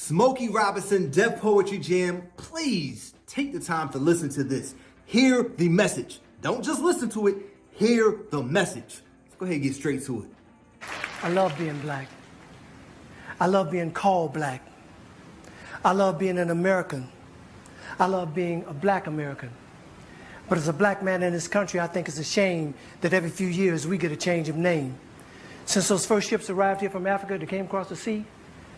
Smokey Robinson, Def Poetry Jam, please take the time to listen to this. Hear the message. Don't just listen to it, hear the message. Let's go ahead and get straight to it. I love being black. I love being called black. I love being an American. I love being a black American. But as a black man in this country, I think it's a shame that every few years we get a change of name. Since those first ships arrived here from Africa that came across the sea,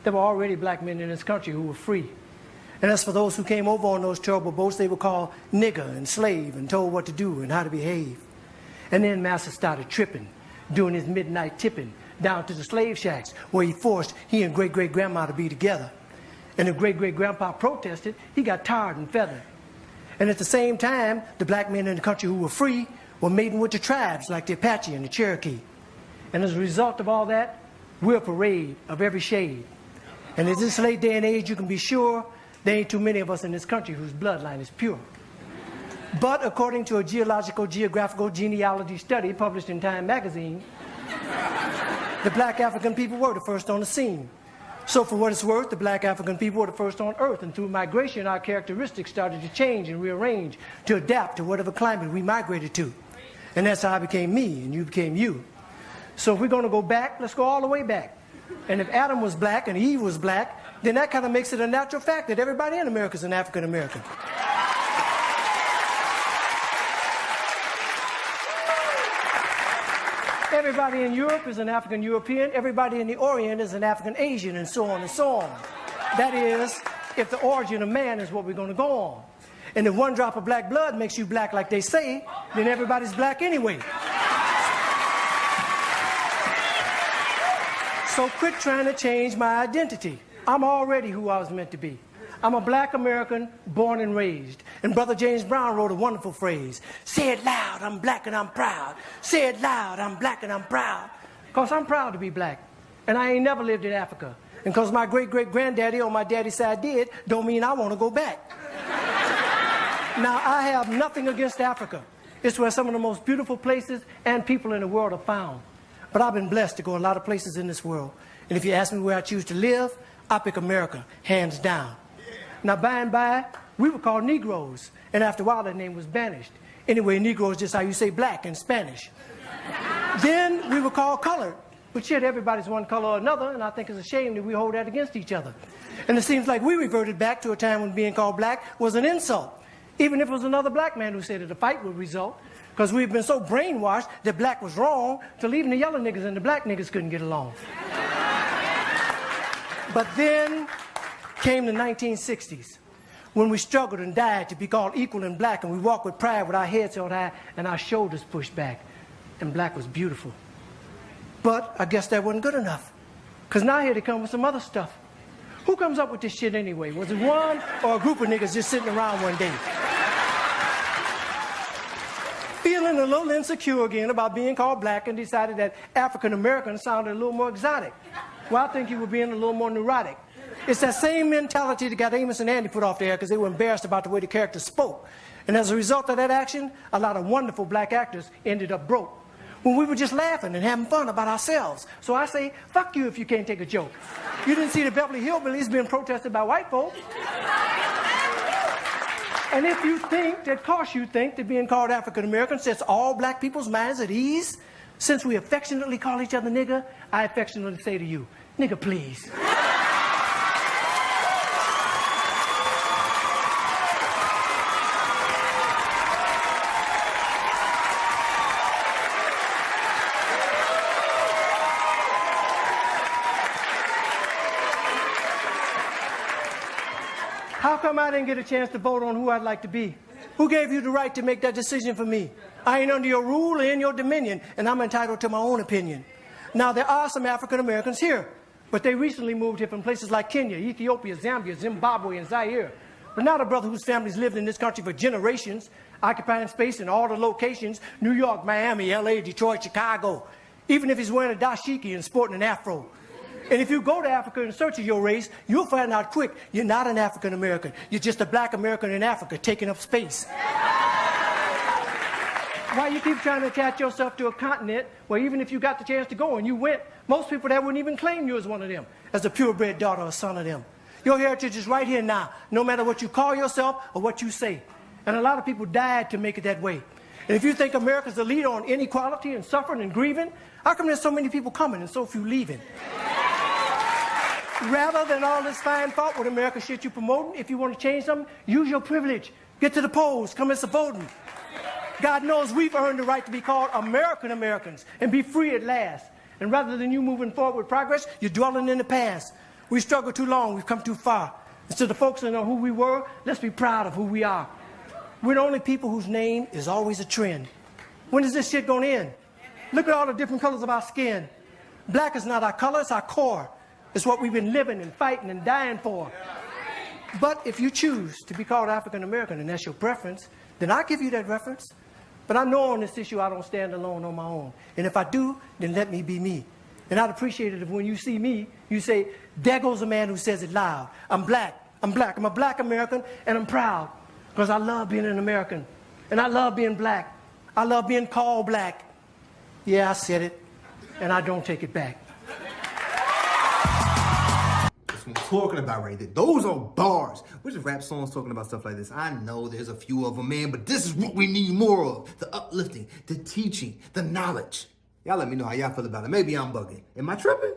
there were already black men in this country who were free. And as for those who came over on those terrible boats, they were called nigger and slave and told what to do and how to behave. And then Master started tripping, doing his midnight tipping down to the slave shacks where he forced he and great-great-grandma to be together. And if great-great-grandpa protested, he got tarred and feathered. And at the same time, the black men in the country who were free were mating with the tribes like the Apache and the Cherokee. And as a result of all that, we're a parade of every shade. And in this late day and age, you can be sure there ain't too many of us in this country whose bloodline is pure. But according to a geological, geographical, genealogy study published in Time magazine, the black African people were the first on the scene. So for what it's worth, the black African people were the first on earth, and through migration, our characteristics started to change and rearrange to adapt to whatever climate we migrated to. And that's how I became me, and you became you. So if we're going to go back, let's go all the way back. And if Adam was black and Eve was black, then that kind of makes it a natural fact that everybody in America is an African American. Everybody in Europe is an African European. Everybody in the Orient is an African Asian, and so on and so on. That is, if the origin of man is what we're going to go on. And if one drop of black blood makes you black like they say, then everybody's black anyway. So quit trying to change my identity. I'm already who I was meant to be. I'm a black American born and raised. And Brother James Brown wrote a wonderful phrase. Say it loud, I'm black and I'm proud. Say it loud, I'm black and I'm proud. Because I'm proud to be black. And I ain't never lived in Africa. And because my great-great-granddaddy on my daddy's side did, don't mean I want to go back. Now, I have nothing against Africa. It's where some of the most beautiful places and people in the world are found. But I've been blessed to go a lot of places in this world. And if you ask me where I choose to live, I pick America, hands down. Now, by and by, we were called Negroes. And after a while, that name was banished. Anyway, Negro is just how you say black in Spanish. Then we were called colored. But shit, everybody's one color or another, and I think it's a shame that we hold that against each other. And it seems like we reverted back to a time when being called black was an insult. Even if it was another black man who said that a fight would result. Because we've been so brainwashed that black was wrong till even the yellow niggas and the black niggas couldn't get along. But then came the 1960s, when we struggled and died to be called equal and black, and we walked with pride with our heads held high and our shoulders pushed back. And black was beautiful. But I guess that wasn't good enough. Because now here they come with some other stuff. Who comes up with this shit anyway? Was it one or a group of niggas just sitting around one day? Feeling a little insecure again about being called black and decided that African American sounded a little more exotic. Well, I think you were being a little more neurotic. It's that same mentality that got Amos and Andy put off the air because they were embarrassed about the way the characters spoke. And as a result of that action, a lot of wonderful black actors ended up broke. When we were just laughing and having fun about ourselves. So I say, fuck you if you can't take a joke. You didn't see the Beverly Hillbillies being protested by white folks. And if you think that, cause you think that being called African American sets all black people's minds at ease, since we affectionately call each other nigger, I affectionately say to you, nigger please. How come I didn't get a chance to vote on who I'd like to be? Who gave you the right to make that decision for me? I ain't under your rule or in your dominion, and I'm entitled to my own opinion. Now, there are some African Americans here, but they recently moved here from places like Kenya, Ethiopia, Zambia, Zimbabwe, and Zaire. But now the brother whose family's lived in this country for generations, occupying space in all the locations, New York, Miami, LA, Detroit, Chicago, even if he's wearing a dashiki and sporting an afro. And if you go to Africa in search of your race, you'll find out quick you're not an African American. You're just a black American in Africa taking up space. Why you keep trying to attach yourself to a continent where even if you got the chance to go and you went, most people that wouldn't even claim you as one of them, as a purebred daughter or son of them. Your heritage is right here now, no matter what you call yourself or what you say. And a lot of people died to make it that way. And if you think America's the leader on inequality and suffering and grieving, how come there's so many people coming and so few leaving? Rather than all this fine thought with America shit you promoting, if you want to change something, use your privilege. Get to the polls, come and support voting. God knows we've earned the right to be called American Americans and be free at last. And rather than you moving forward with progress, you're dwelling in the past. We struggled too long, we've come too far. Instead of focusing on who we were, let's be proud of who we are. We're the only people whose name is always a trend. When is this shit gonna end? Look at all the different colors of our skin. Black is not our color, it's our core. It's what we've been living and fighting and dying for. But if you choose to be called African American and that's your preference, then I'll give you that reference. But I know on this issue I don't stand alone on my own. And if I do, then let me be me. And I'd appreciate it if when you see me, you say, there goes a man who says it loud. I'm black. I'm black. I'm a black American, and I'm proud. Because I love being an American. And I love being black. I love being called black. Yeah, I said it. And I don't take it back. That's what I'm talking about right there. Those are bars. Which rap songs talking about stuff like this? I know there's a few of them, man, but this is what we need more of. The uplifting, the teaching, the knowledge. Y'all let me know how y'all feel about it. Maybe I'm bugging. Am I tripping?